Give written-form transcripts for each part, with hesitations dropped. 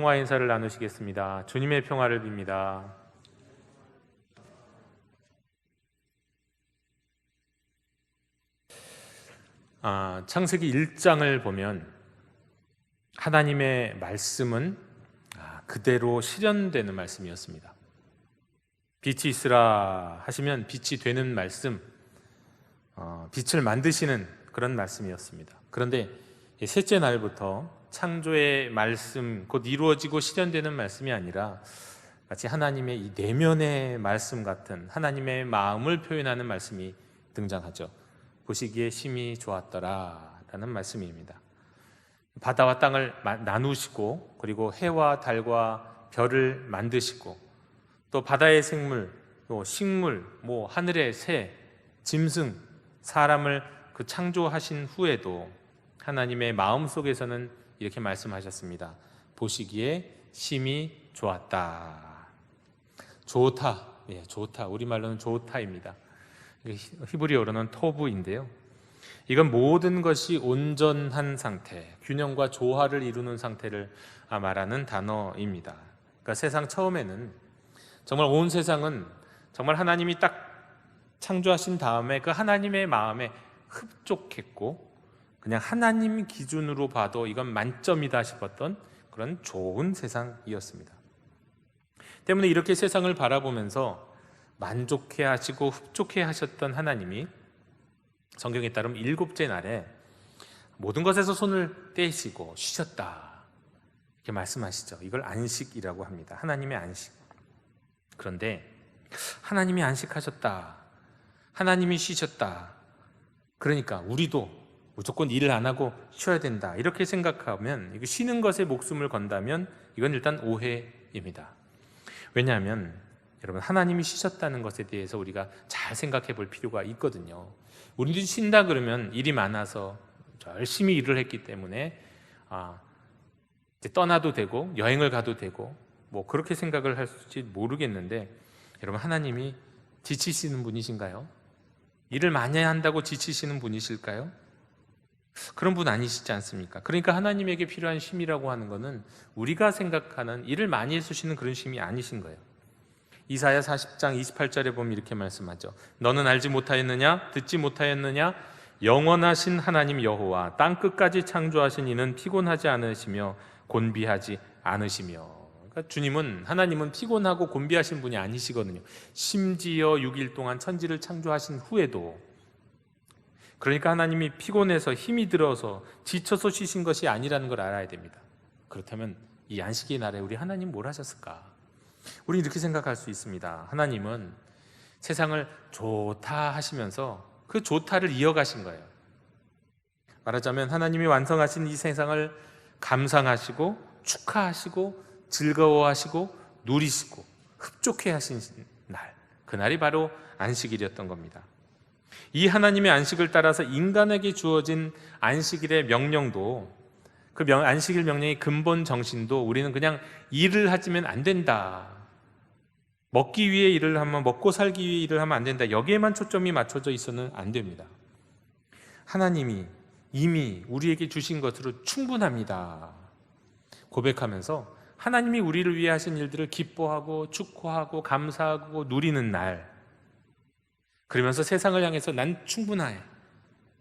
평화 인사를 나누시겠습니다. 주님의 평화를 빕니다. 창세기 1장을 보면 하나님의 말씀은 그대로 실현되는 말씀이었습니다. 빛이 있으라 하시면 빛이 되는 말씀, 빛을 만드시는 그런 말씀이었습니다. 그런데 셋째 날부터 창조의 말씀, 곧 이루어지고 실현되는 말씀이 아니라 마치 하나님의 이 내면의 말씀 같은 하나님의 마음을 표현하는 말씀이 등장하죠. 보시기에 심히 좋았더라 라는 말씀입니다. 바다와 땅을 나누시고, 그리고 해와 달과 별을 만드시고, 또 바다의 생물, 또 식물, 하늘의 새, 짐승, 사람을 그 창조하신 후에도 하나님의 마음 속에서는 이렇게 말씀하셨습니다. 보시기에 심히 좋았다. 좋다, 좋다. 우리말로는 좋다입니다. 히브리어로는 토부인데요. 이건 모든 것이 온전한 상태, 균형과 조화를 이루는 상태를 말하는 단어입니다. 그러니까 세상 처음에는 정말 온 세상은 정말 하나님이 딱 창조하신 다음에 그 하나님의 마음에 흡족했고, 그냥 하나님 기준으로 봐도 이건 만점이다 싶었던 그런 좋은 세상이었습니다. 때문에 이렇게 세상을 바라보면서 만족해 하시고 흡족해 하셨던 하나님이 성경에 따르면 7째 날에 모든 것에서 손을 떼시고 쉬셨다, 이렇게 말씀하시죠. 이걸 안식이라고 합니다. 하나님의 안식. 그런데 하나님이 안식하셨다, 하나님이 쉬셨다, 그러니까 우리도 무조건 일을 안 하고 쉬어야 된다, 이렇게 생각하면, 이거 쉬는 것에 목숨을 건다면 이건 일단 오해입니다. 왜냐하면 여러분, 하나님이 쉬셨다는 것에 대해서 우리가 잘 생각해 볼 필요가 있거든요. 우리도 쉰다 그러면 일이 많아서 열심히 일을 했기 때문에 이제 떠나도 되고 여행을 가도 되고 그렇게 생각을 할지 모르겠는데, 여러분, 하나님이 지치시는 분이신가요? 일을 많이 한다고 지치시는 분이실까요? 그런 분 아니시지 않습니까? 그러니까 하나님에게 필요한 쉼이라고 하는 것은 우리가 생각하는 일을 많이 해서 쉬는 그런 쉼이 아니신 거예요. 이사야 40장 28절에 보면 이렇게 말씀하죠. 너는 알지 못하였느냐? 듣지 못하였느냐? 영원하신 하나님 여호와 땅끝까지 창조하신 이는 피곤하지 않으시며 곤비하지 않으시며. 그러니까 주님은, 하나님은 피곤하고 곤비하신 분이 아니시거든요. 심지어 6일 동안 천지를 창조하신 후에도. 그러니까 하나님이 피곤해서 힘이 들어서 지쳐서 쉬신 것이 아니라는 걸 알아야 됩니다. 그렇다면 이 안식의 날에 우리 하나님 뭘 하셨을까? 우리는 이렇게 생각할 수 있습니다. 하나님은 세상을 좋다 하시면서 그 좋다를 이어가신 거예요. 말하자면 하나님이 완성하신 이 세상을 감상하시고 축하하시고 즐거워하시고 누리시고 흡족해 하신 날, 그날이 바로 안식일이었던 겁니다. 이 하나님의 안식을 따라서 인간에게 주어진 안식일의 명령도, 그 안식일 명령의 근본 정신도, 우리는 그냥 일을 하면 안 된다, 먹기 위해 일을 하면, 먹고 살기 위해 일을 하면 안 된다, 여기에만 초점이 맞춰져 있어는 안 됩니다. 하나님이 이미 우리에게 주신 것으로 충분합니다 고백하면서 하나님이 우리를 위해 하신 일들을 기뻐하고 축하하고 감사하고 누리는 날, 그러면서 세상을 향해서 난 충분해,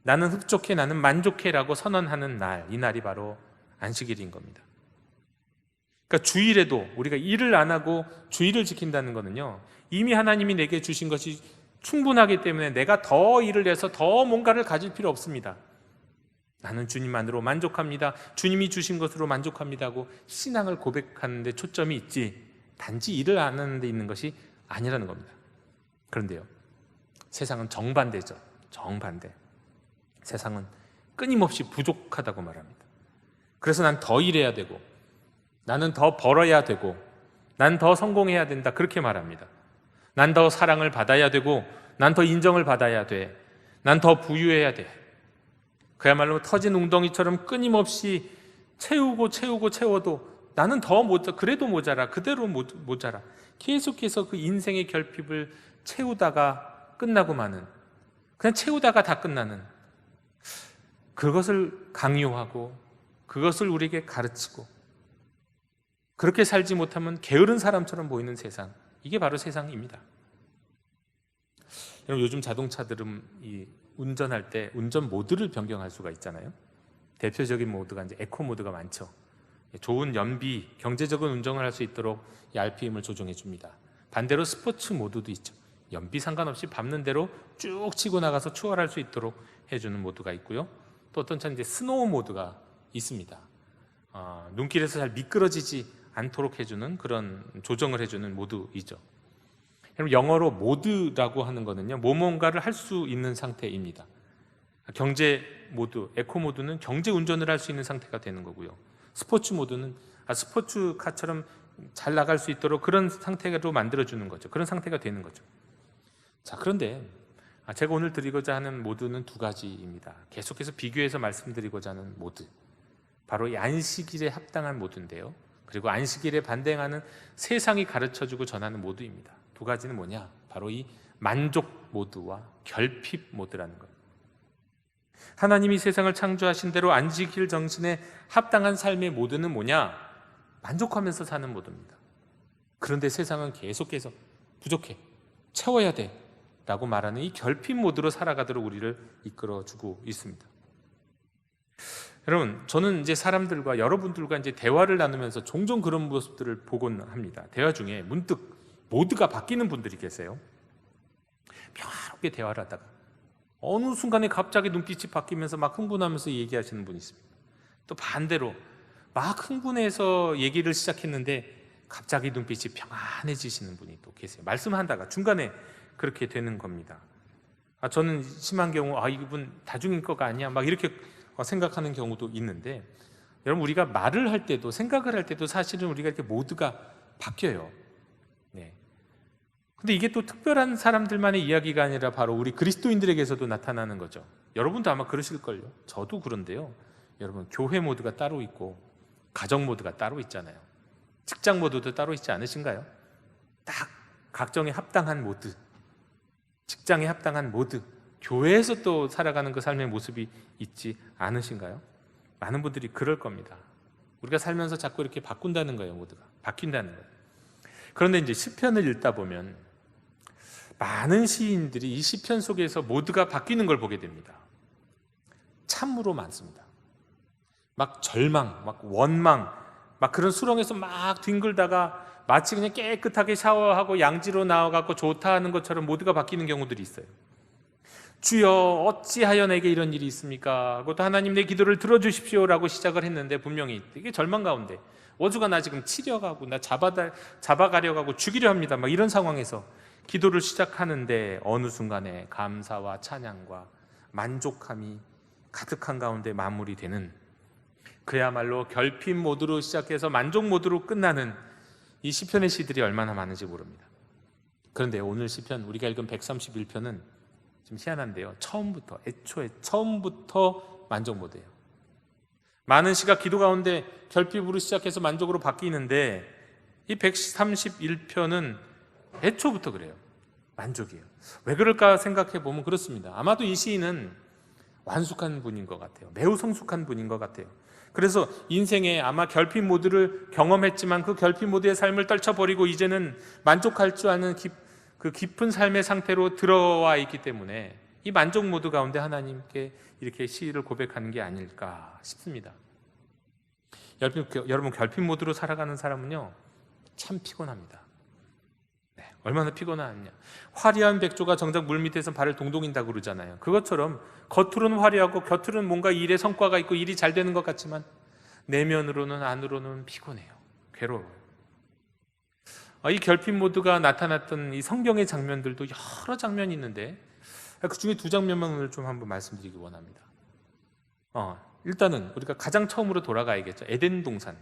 나는 흡족해, 나는 만족해 라고 선언하는 날, 이 날이 바로 안식일인 겁니다. 그러니까 주일에도 우리가 일을 안 하고 주일을 지킨다는 것은요, 이미 하나님이 내게 주신 것이 충분하기 때문에 내가 더 일을 해서 더 뭔가를 가질 필요 없습니다. 나는 주님만으로 만족합니다, 주님이 주신 것으로 만족합니다 하고 신앙을 고백하는 데 초점이 있지, 단지 일을 안 하는 데 있는 것이 아니라는 겁니다. 그런데요, 세상은 정반대죠. 정반대. 세상은 끊임없이 부족하다고 말합니다. 그래서 난 더 일해야 되고, 나는 더 벌어야 되고, 난 더 성공해야 된다, 그렇게 말합니다. 난 더 사랑을 받아야 되고, 난 더 인정을 받아야 돼, 난 더 부유해야 돼. 그야말로 터진 웅덩이처럼 끊임없이 채워도 나는 더 그래도 모자라, 그대로 모자라. 계속해서 그 인생의 결핍을 채우다가 끝나고 마는, 그냥 채우다가 다 끝나는, 그것을 강요하고 그것을 우리에게 가르치고 그렇게 살지 못하면 게으른 사람처럼 보이는 세상, 이게 바로 세상입니다. 여러분, 요즘 자동차들은 이 운전할 때 운전 모드를 변경할 수가 있잖아요. 대표적인 모드가 이제 에코 모드가 많죠. 좋은 연비, 경제적인 운전을 할 수 있도록 이 RPM을 조정해 줍니다. 반대로 스포츠 모드도 있죠. 연비 상관없이 밟는 대로 쭉 치고 나가서 추월할 수 있도록 해주는 모드가 있고요. 또 어떤 차는 이제 스노우 모드가 있습니다. 눈길에서 잘 미끄러지지 않도록 해주는 그런 조정을 해주는 모드이죠. 여러분, 영어로 모드라고 하는 거는요, 뭔가를 할 수 있는 상태입니다. 경제 모드, 에코 모드는 경제 운전을 할 수 있는 상태가 되는 거고요. 스포츠 모드는 스포츠카처럼 잘 나갈 수 있도록 그런 상태로 만들어주는 거죠. 그런 상태가 되는 거죠. 자, 그런데 제가 오늘 드리고자 하는 모드는 두 가지입니다. 계속해서 비교해서 말씀드리고자 하는 모드, 바로 이 안식일에 합당한 모드인데요, 그리고 안식일에 반대하는 세상이 가르쳐주고 전하는 모드입니다. 두 가지는 뭐냐? 바로 이 만족 모드와 결핍 모드라는 거예요. 하나님이 세상을 창조하신 대로 안식일 정신에 합당한 삶의 모드는 뭐냐? 만족하면서 사는 모드입니다. 그런데 세상은 계속해서 부족해, 채워야 돼 라고 말하는 이 결핍 모드로 살아가도록 우리를 이끌어주고 있습니다. 여러분, 저는 이제 사람들과, 여러분들과 이제 대화를 나누면서 종종 그런 모습들을 보곤 합니다. 대화 중에 문득 모드가 바뀌는 분들이 계세요. 평화롭게 대화를 하다가 어느 순간에 갑자기 눈빛이 바뀌면서 막 흥분하면서 얘기하시는 분이 있습니다. 또 반대로 막 흥분해서 얘기를 시작했는데 갑자기 눈빛이 평안해지시는 분이 또 계세요. 말씀하다가 중간에 그렇게 되는 겁니다. 저는 심한 경우 이분 다중인 거가 아니야 막 이렇게 생각하는 경우도 있는데, 여러분, 우리가 말을 할 때도 생각을 할 때도 사실은 우리가 이렇게 모드가 바뀌어요. 네. 근데 이게 또 특별한 사람들만의 이야기가 아니라 바로 우리 그리스도인들에게서도 나타나는 거죠. 여러분도 아마 그러실걸요. 저도 그런데요. 여러분, 교회 모드가 따로 있고 가정 모드가 따로 있잖아요. 직장 모드도 따로 있지 않으신가요? 딱 각종에 합당한 모드, 직장에 합당한 모드, 교회에서 또 살아가는 그 삶의 모습이 있지 않으신가요? 많은 분들이 그럴 겁니다. 우리가 살면서 자꾸 이렇게 바꾼다는 거예요. 모두가 바뀐다는 거예요. 그런데 이제 시편을 읽다 보면 많은 시인들이 이 시편 속에서 모두가 바뀌는 걸 보게 됩니다. 참으로 많습니다. 막 절망, 막 원망, 막 그런 수렁에서 막 뒹굴다가 마치 그냥 깨끗하게 샤워하고 양지로 나와갖고 좋다 하는 것처럼 모두가 바뀌는 경우들이 있어요. 주여, 어찌하여 내게 이런 일이 있습니까? 그것도 하나님, 내 기도를 들어주십시오 라고 시작을 했는데 분명히 이게 절망 가운데 어주가 나 지금 치려가고 나 잡아가려고 하고 죽이려 합니다 막 이런 상황에서 기도를 시작하는데 어느 순간에 감사와 찬양과 만족함이 가득한 가운데 마무리되는, 그야말로 결핍 모드로 시작해서 만족 모드로 끝나는 이 시편의 시들이 얼마나 많은지 모릅니다. 그런데 오늘 시편, 우리가 읽은 131편은 좀 희한한데요, 애초에 처음부터 만족 모드예요. 많은 시가 기도 가운데 결핍으로 시작해서 만족으로 바뀌는데 이 131편은 애초부터 그래요. 만족이에요. 왜 그럴까 생각해 보면 그렇습니다. 아마도 이 시인은 완숙한 분인 것 같아요. 매우 성숙한 분인 것 같아요. 그래서 인생에 아마 결핍 모드를 경험했지만 그 결핍 모드의 삶을 떨쳐버리고 이제는 만족할 줄 아는 그 깊은 삶의 상태로 들어와 있기 때문에 이 만족 모드 가운데 하나님께 이렇게 시를 고백하는 게 아닐까 싶습니다. 여러분, 결핍 모드로 살아가는 사람은요 참 피곤합니다. 네, 얼마나 피곤하냐. 화려한 백조가 정작 물밑에서 발을 동동인다고 그러잖아요. 그것처럼 겉으로는 화려하고 겉으로는 뭔가 일에 성과가 있고 일이 잘 되는 것 같지만 내면으로는, 안으로는 피곤해요. 괴로워요. 이 결핍 모드가 나타났던 이 성경의 장면들도 여러 장면이 있는데 그 중에 두 장면만 오늘 좀 한번 말씀드리기 원합니다. 일단은 우리가 가장 처음으로 돌아가야겠죠. 에덴 동산.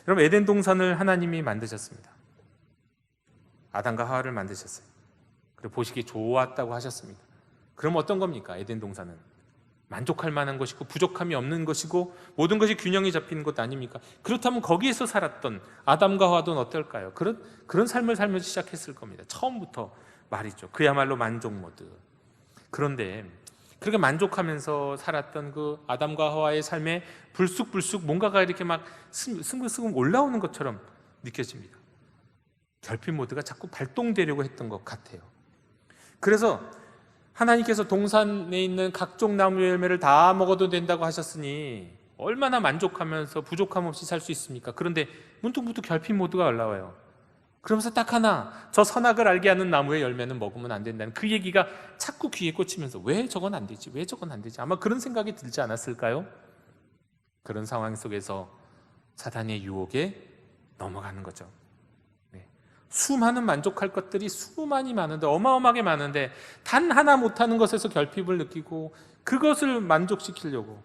여러분, 에덴 동산을 하나님이 만드셨습니다. 아담과 하와를 만드셨어요. 그리고 보시기에 좋았다고 하셨습니다. 그럼 어떤 겁니까? 에덴 동산은 만족할 만한 것이고 부족함이 없는 것이고 모든 것이 균형이 잡히는 것 아닙니까? 그렇다면 거기에서 살았던 아담과 하와는 어떨까요? 그런 삶을 살면서 시작했을 겁니다. 처음부터 말이죠. 그야말로 만족 모드. 그런데 그렇게 만족하면서 살았던 그 아담과 하와의 삶에 불쑥불쑥 뭔가가 이렇게 막 스금스금 올라오는 것처럼 느껴집니다. 결핍 모드가 자꾸 발동되려고 했던 것 같아요. 그래서 하나님께서 동산에 있는 각종 나무 열매를 다 먹어도 된다고 하셨으니 얼마나 만족하면서 부족함 없이 살 수 있습니까? 그런데 문득문득 결핍 모드가 올라와요. 그러면서 딱 하나, 저 선악을 알게 하는 나무의 열매는 먹으면 안 된다는 그 얘기가 자꾸 귀에 꽂히면서 왜 저건 안 되지? 왜 저건 안 되지? 아마 그런 생각이 들지 않았을까요? 그런 상황 속에서 사단의 유혹에 넘어가는 거죠. 네. 수많은 만족할 것들이 수많이 많은데, 어마어마하게 많은데 단 하나 못하는 것에서 결핍을 느끼고 그것을 만족시키려고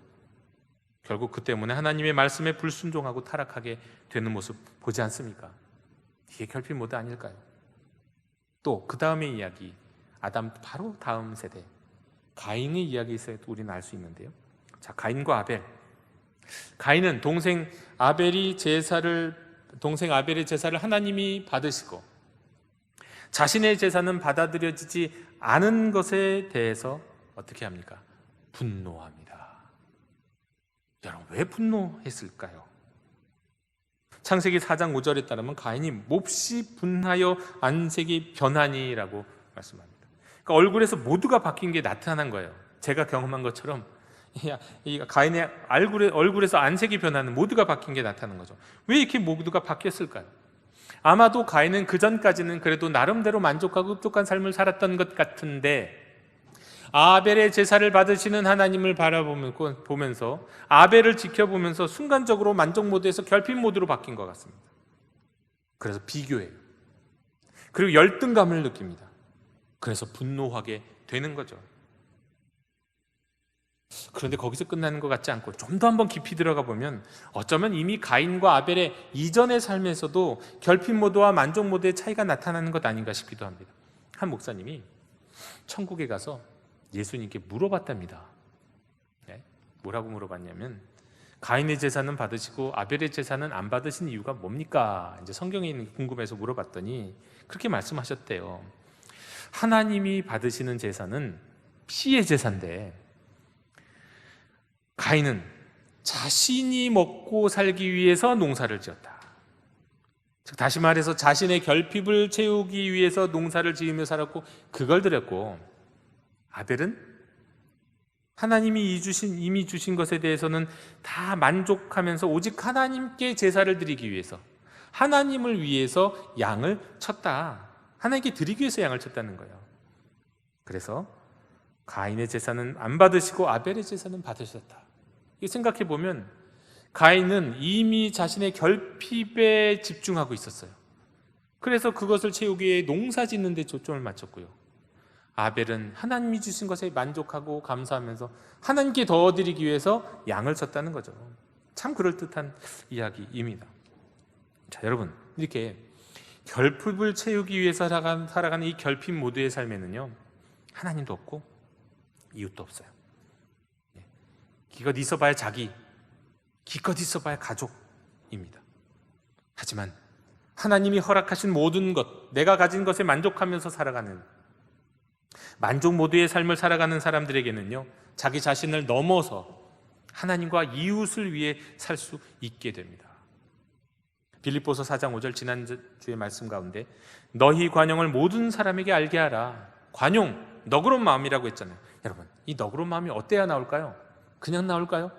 결국 그 때문에 하나님의 말씀에 불순종하고 타락하게 되는 모습 보지 않습니까? 이게 결핍 모드 아닐까요? 또 그 다음의 이야기, 아담 바로 다음 세대 가인의 이야기에서 우리는 알 수 있는데요. 자, 가인과 아벨. 가인은 동생 아벨의 제사를 하나님이 받으시고 자신의 제사는 받아들여지지 않은 것에 대해서 어떻게 합니까? 분노합니다. 여러분, 왜 분노했을까요? 창세기 4장 5절에 따르면 가인이 몹시 분하여 안색이 변하니라고 말씀합니다. 그러니까 얼굴에서 모두가 바뀐 게 나타난 거예요. 제가 경험한 것처럼 이 가인의 얼굴에서 안색이 변하는, 모두가 바뀐 게 나타난 거죠. 왜 이렇게 모두가 바뀌었을까요? 아마도 가인은 그전까지는 그래도 나름대로 만족하고 흡족한 삶을 살았던 것 같은데 아벨의 제사를 받으시는 하나님을 바라보면서 아벨을 지켜보면서 순간적으로 만족 모드에서 결핍 모드로 바뀐 것 같습니다. 그래서 비교해요. 그리고 열등감을 느낍니다. 그래서 분노하게 되는 거죠. 그런데 거기서 끝나는 것 같지 않고 좀 더 한번 깊이 들어가 보면 어쩌면 이미 가인과 아벨의 이전의 삶에서도 결핍 모드와 만족 모드의 차이가 나타나는 것 아닌가 싶기도 합니다. 한 목사님이 천국에 가서 예수님께 물어봤답니다. 네? 뭐라고 물어봤냐면 가인의 제사는 받으시고 아벨의 제사는 안 받으신 이유가 뭡니까? 이제 성경에 있는 게 궁금해서 물어봤더니 그렇게 말씀하셨대요. 하나님이 받으시는 제사는 피의 제사인데 가인은 자신이 먹고 살기 위해서 농사를 지었다. 즉 다시 말해서 자신의 결핍을 채우기 위해서 농사를 지으며 살았고 그걸 드렸고, 아벨은 하나님이 이미 주신 것에 대해서는 다 만족하면서 오직 하나님께 제사를 드리기 위해서, 하나님을 위해서 양을 쳤다. 하나님께 드리기 위해서 양을 쳤다는 거예요. 그래서 가인의 제사는 안 받으시고 아벨의 제사는 받으셨다. 이 생각해 보면 가인은 이미 자신의 결핍에 집중하고 있었어요. 그래서 그것을 채우기 위해 농사 짓는 데 초점을 맞췄고요. 아벨은 하나님이 주신 것에 만족하고 감사하면서 하나님께 더 드리기 위해서 양을 쳤다는 거죠. 참 그럴듯한 이야기입니다. 자, 여러분, 이렇게 결핍을 채우기 위해서 살아가는 이 결핍 모두의 삶에는요, 하나님도 없고 이웃도 없어요. 기껏 있어봐야 자기, 기껏 있어봐야 가족입니다. 하지만 하나님이 허락하신 모든 것, 내가 가진 것에 만족하면서 살아가는 만족 모드의 삶을 살아가는 사람들에게는요, 자기 자신을 넘어서 하나님과 이웃을 위해 살 수 있게 됩니다. 빌립보서 4장 5절 지난주의 말씀 가운데 너희 관용을 모든 사람에게 알게 하라. 관용, 너그러운 마음이라고 했잖아요. 여러분, 이 너그러운 마음이 어때야 나올까요? 그냥 나올까요?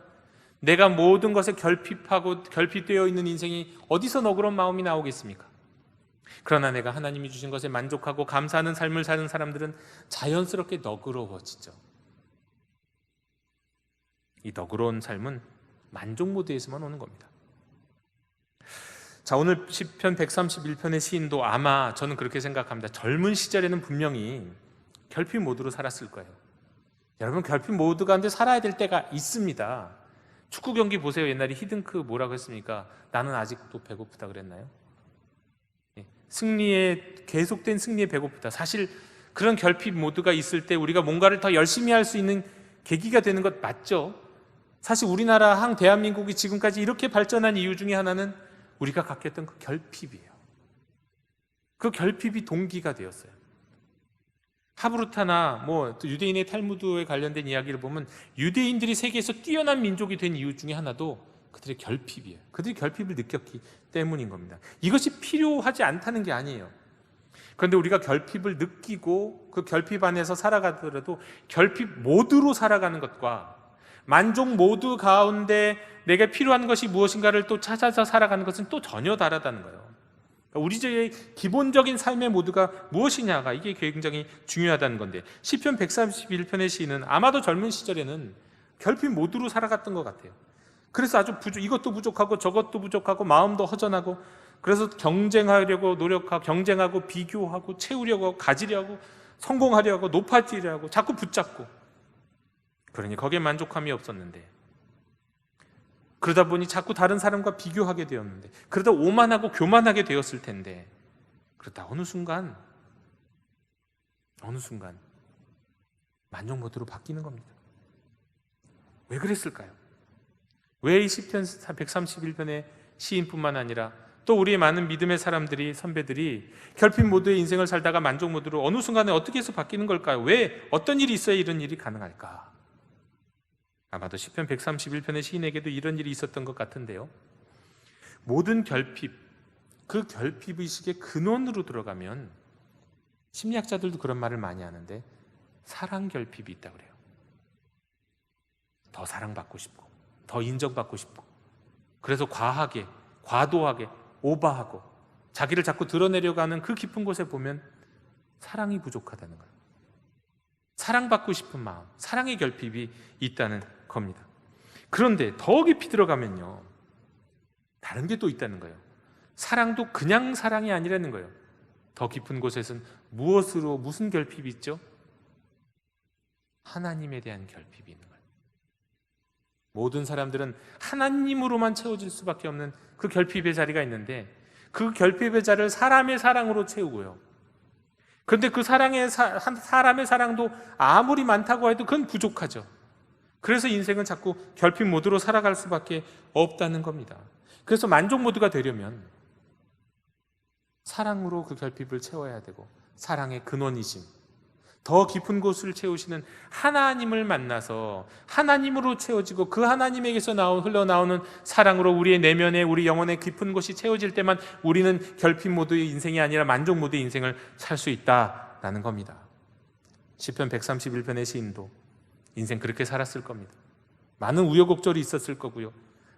내가 모든 것에 결핍되어 있는 인생이 어디서 너그러운 마음이 나오겠습니까? 그러나 내가 하나님이 주신 것에 만족하고 감사하는 삶을 사는 사람들은 자연스럽게 너그러워지죠. 이 너그러운 삶은 만족 모드에서만 오는 겁니다. 자, 오늘 시편 131편의 시인도 아마 저는 그렇게 생각합니다. 젊은 시절에는 분명히 결핍 모드로 살았을 거예요. 여러분, 결핍 모드 가운데 살아야 될 때가 있습니다. 축구 경기 보세요. 옛날에 히든크 뭐라고 했습니까? 나는 아직도 배고프다 그랬나요? 계속된 승리에 배고프다. 사실 그런 결핍 모드가 있을 때 우리가 뭔가를 더 열심히 할 수 있는 계기가 되는 것 맞죠? 사실 우리나라 대한민국이 지금까지 이렇게 발전한 이유 중에 하나는 우리가 갖게 했던 그 결핍이에요. 그 결핍이 동기가 되었어요. 하브루타나 또 유대인의 탈무드에 관련된 이야기를 보면 유대인들이 세계에서 뛰어난 민족이 된 이유 중에 하나도 그들의 결핍이에요. 그들이 결핍을 느꼈기 때문인 겁니다. 이것이 필요하지 않다는 게 아니에요. 그런데 우리가 결핍을 느끼고 그 결핍 안에서 살아가더라도 결핍 모드로 살아가는 것과 만족 모드 가운데 내게 필요한 것이 무엇인가를 또 찾아서 살아가는 것은 또 전혀 다르다는 거예요. 우리의 기본적인 삶의 모드가 무엇이냐가 이게 굉장히 중요하다는 건데, 시편 131편의 시인은 아마도 젊은 시절에는 결핍 모드로 살아갔던 것 같아요. 그래서 아주 이것도 부족하고 저것도 부족하고 마음도 허전하고, 그래서 경쟁하려고 노력하고, 경쟁하고 비교하고 채우려고 가지려고 성공하려고 높아지려고 자꾸 붙잡고, 그러니 거기에 만족함이 없었는데, 그러다 보니 자꾸 다른 사람과 비교하게 되었는데, 그러다 오만하고 교만하게 되었을 텐데, 그러다 어느 순간 만족 모드로 바뀌는 겁니다. 왜 그랬을까요? 왜 이 시편 131편의 시인뿐만 아니라 또 우리의 많은 믿음의 사람들이, 선배들이 결핍 모드의 인생을 살다가 만족 모드로 어느 순간에 어떻게 해서 바뀌는 걸까요? 왜 어떤 일이 있어야 이런 일이 가능할까? 아마도 시편 131편의 시인에게도 이런 일이 있었던 것 같은데요. 모든 결핍, 그 결핍의식의 근원으로 들어가면 심리학자들도 그런 말을 많이 하는데 사랑 결핍이 있다고 그래요. 더 사랑받고 싶고 더 인정받고 싶고, 그래서 과하게, 과도하게, 오버하고 자기를 자꾸 드러내려고 하는 그 깊은 곳에 보면 사랑이 부족하다는 거예요. 사랑받고 싶은 마음, 사랑의 결핍이 있다는 겁니다. 그런데 더 깊이 들어가면요, 다른 게 또 있다는 거예요. 사랑도 그냥 사랑이 아니라는 거예요. 더 깊은 곳에서는 무슨 결핍이 있죠? 하나님에 대한 결핍이 있는 거예요. 모든 사람들은 하나님으로만 채워질 수밖에 없는 그 결핍의 자리가 있는데, 그 결핍의 자리를 사람의 사랑으로 채우고요. 그런데 그 사람의 사랑도 아무리 많다고 해도 그건 부족하죠. 그래서 인생은 자꾸 결핍 모드로 살아갈 수밖에 없다는 겁니다. 그래서 만족 모드가 되려면 사랑으로 그 결핍을 채워야 되고, 사랑의 근원이심, 더 깊은 곳을 채우시는 하나님을 만나서 하나님으로 채워지고, 그 하나님에게서 흘러나오는 사랑으로 우리의 내면에, 우리 영혼의 깊은 곳이 채워질 때만 우리는 결핍 모드의 인생이 아니라 만족 모드의 인생을 살 수 있다라는 겁니다. 시편 131편의 시인도 인생 그렇게 살았을 겁니다. 많은 우여곡절이 있었을 거고요,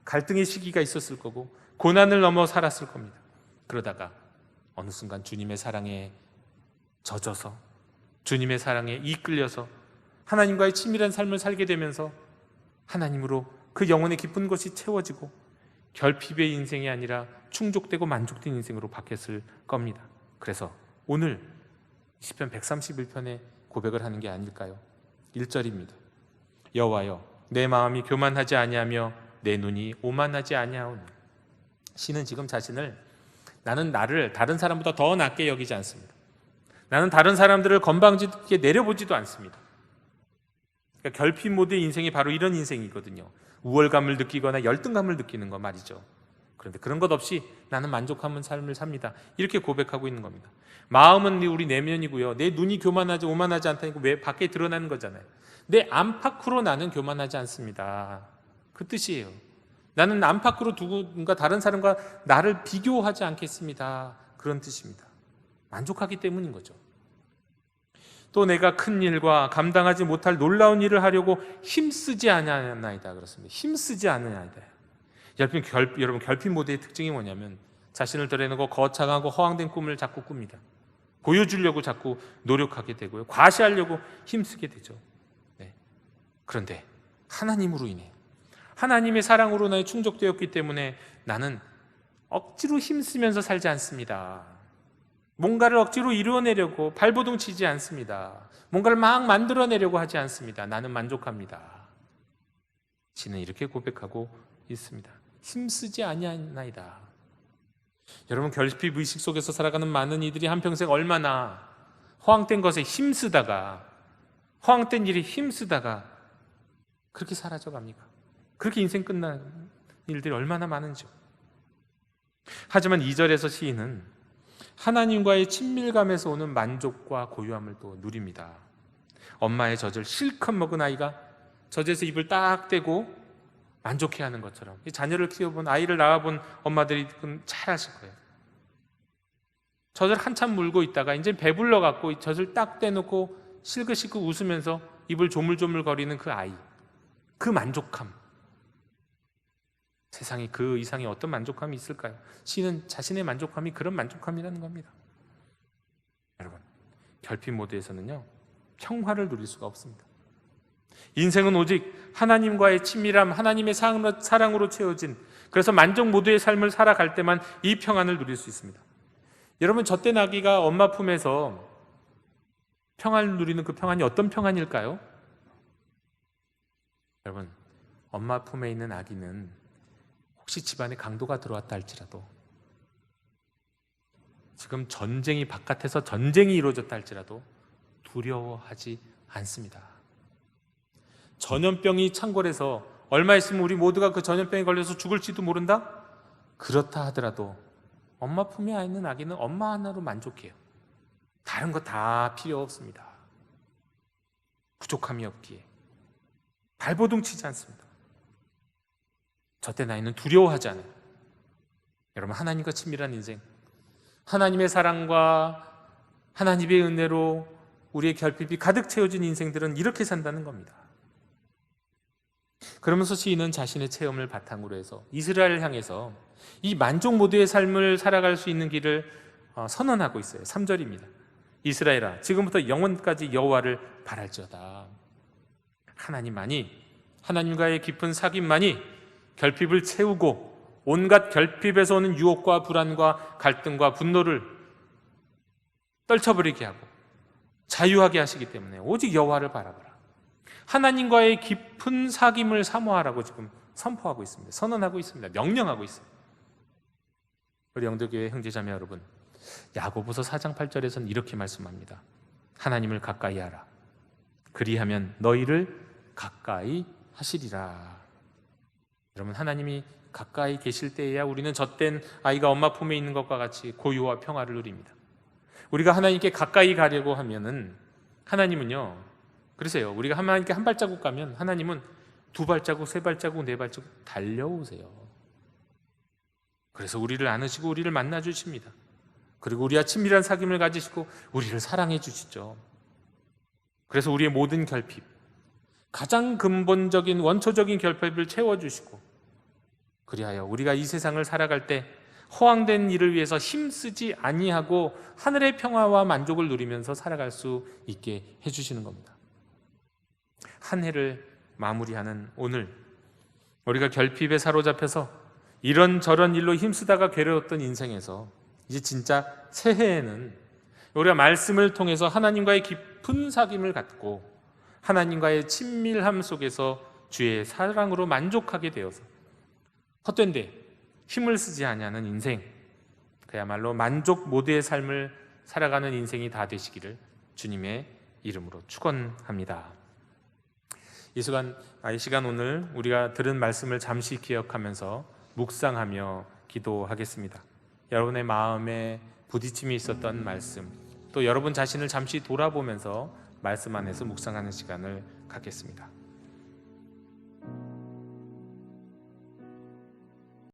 갈등의 시기가 있었을 거고, 고난을 넘어 살았을 겁니다. 그러다가 어느 순간 주님의 사랑에 젖어서, 주님의 사랑에 이끌려서 하나님과의 친밀한 삶을 살게 되면서 하나님으로 그 영혼의 깊은 곳이 채워지고 결핍의 인생이 아니라 충족되고 만족된 인생으로 바뀌었을 겁니다. 그래서 오늘 시편 131편의 고백을 하는 게 아닐까요? 1절입니다. 여호와여, 내 마음이 교만하지 아니하며 내 눈이 오만하지 아니하오니. 시는 지금 자신을, 나는 나를 다른 사람보다 더 낮게 여기지 않습니다. 나는 다른 사람들을 건방지게 내려보지도 않습니다. 그러니까 결핍 모드의 인생이 바로 이런 인생이거든요. 우월감을 느끼거나 열등감을 느끼는 거 말이죠. 그런데 그런 것 없이 나는 만족하는 삶을 삽니다. 이렇게 고백하고 있는 겁니다. 마음은 우리 내면이고요, 내 눈이 교만하지 오만하지 않다니까 왜 밖에 드러나는 거잖아요. 내 안팎으로 나는 교만하지 않습니다. 그 뜻이에요. 나는 안팎으로 누군가 다른 사람과 나를 비교하지 않겠습니다. 그런 뜻입니다. 만족하기 때문인 거죠. 또 내가 큰 일과 감당하지 못할 놀라운 일을 하려고 힘쓰지 않았나이다 그렇습니다. 힘쓰지 않으나이다. 여러분, 결핍 모드의 특징이 뭐냐면 자신을 드러내고 거창하고 허황된 꿈을 자꾸 꿉니다. 보여주려고 자꾸 노력하게 되고요, 과시하려고 힘쓰게 되죠. 네. 그런데 하나님으로 인해, 하나님의 사랑으로 나의 충족되었기 때문에 나는 억지로 힘쓰면서 살지 않습니다. 뭔가를 억지로 이루어내려고 발버둥 치지 않습니다. 뭔가를 막 만들어내려고 하지 않습니다. 나는 만족합니다. 시는 이렇게 고백하고 있습니다. 힘쓰지 아니하나이다. 여러분, 결핍 의식 속에서 살아가는 많은 이들이 한평생 얼마나 허황된 것에 힘쓰다가, 허황된 일에 힘쓰다가 그렇게 사라져갑니까? 그렇게 인생 끝난 일들이 얼마나 많은지요. 하지만 2절에서 시인은 하나님과의 친밀감에서 오는 만족과 고요함을 또 누립니다. 엄마의 젖을 실컷 먹은 아이가 젖에서 입을 딱 떼고 만족해하는 것처럼. 이 자녀를 키워본, 아이를 낳아본 엄마들이 잘 아실 거예요. 젖을 한참 물고 있다가 이제 배불러 갖고 젖을 딱 떼놓고 실긋실긋 웃으면서 입을 조물조물 거리는 그 아이, 그 만족함, 세상에 그 이상의 어떤 만족함이 있을까요? 시인은 자신의 만족함이 그런 만족함이라는 겁니다. 여러분, 결핍 모드에서는요 평화를 누릴 수가 없습니다. 인생은 오직 하나님과의 친밀함, 하나님의 사랑으로 채워진, 그래서 만족 모드의 삶을 살아갈 때만 이 평안을 누릴 수 있습니다. 여러분, 젖된 아기가 엄마 품에서 평안을 누리는 그 평안이 어떤 평안일까요? 여러분, 엄마 품에 있는 아기는 혹시 집안에 강도가 들어왔다 할지라도, 지금 전쟁이 바깥에서 전쟁이 이루어졌다 할지라도 두려워하지 않습니다. 전염병이 창궐해서 얼마 있으면 우리 모두가 그 전염병에 걸려서 죽을지도 모른다? 그렇다 하더라도 엄마 품에 있는 아기는 엄마 하나로 만족해요. 다른 거 다 필요 없습니다. 부족함이 없기에 발버둥 치지 않습니다. 젖된 아이는 두려워하지 않아요. 여러분, 하나님과 친밀한 인생, 하나님의 사랑과 하나님의 은혜로 우리의 결핍이 가득 채워진 인생들은 이렇게 산다는 겁니다. 그러면서 시인은 자신의 체험을 바탕으로 해서 이스라엘을 향해서 이 만족 모드의 삶을 살아갈 수 있는 길을 선언하고 있어요. 3절입니다. 이스라엘아, 지금부터 영원까지 여호와를 바랄지어다. 하나님만이, 하나님과의 깊은 사귐만이 결핍을 채우고 온갖 결핍에서 오는 유혹과 불안과 갈등과 분노를 떨쳐버리게 하고 자유하게 하시기 때문에 오직 여호와를 바라보라. 하나님과의 깊은 사귐을 사모하라고 지금 선포하고 있습니다. 선언하고 있습니다. 명령하고 있어요. 우리 영도교회 형제자매 여러분, 야고보서 4장 8절에서는 이렇게 말씀합니다. 하나님을 가까이 하라. 그리하면 너희를 가까이 하시리라. 여러분, 하나님이 가까이 계실 때에야 우리는 젖된 아이가 엄마 품에 있는 것과 같이 고요와 평화를 누립니다. 우리가 하나님께 가까이 가려고 하면은 하나님은요, 그러세요. 우리가 하나님께 한 발자국 가면 하나님은 2발자국, 3발자국, 4발자국 달려오세요. 그래서 우리를 안으시고 우리를 만나 주십니다. 그리고 우리와 친밀한 사귐을 가지시고 우리를 사랑해 주시죠. 그래서 우리의 모든 결핍, 가장 근본적인 원초적인 결핍을 채워주시고, 그리하여 우리가 이 세상을 살아갈 때 허황된 일을 위해서 힘쓰지 아니하고 하늘의 평화와 만족을 누리면서 살아갈 수 있게 해주시는 겁니다. 한 해를 마무리하는 오늘, 우리가 결핍에 사로잡혀서 이런저런 일로 힘쓰다가 괴로웠던 인생에서 이제 진짜 새해에는 우리가 말씀을 통해서 하나님과의 깊은 사귐을 갖고 하나님과의 친밀함 속에서 주의 사랑으로 만족하게 되어서 헛된 데 힘을 쓰지 아니하는 인생, 그야말로 만족 모드의 삶을 살아가는 인생이 다 되시기를 주님의 이름으로 축원합니다. 이 시간 오늘 우리가 들은 말씀을 잠시 기억하면서 묵상하며 기도하겠습니다. 여러분의 마음에 부딪힘이 있었던 말씀, 또 여러분 자신을 잠시 돌아보면서 말씀 안에서 묵상하는 시간을 갖겠습니다.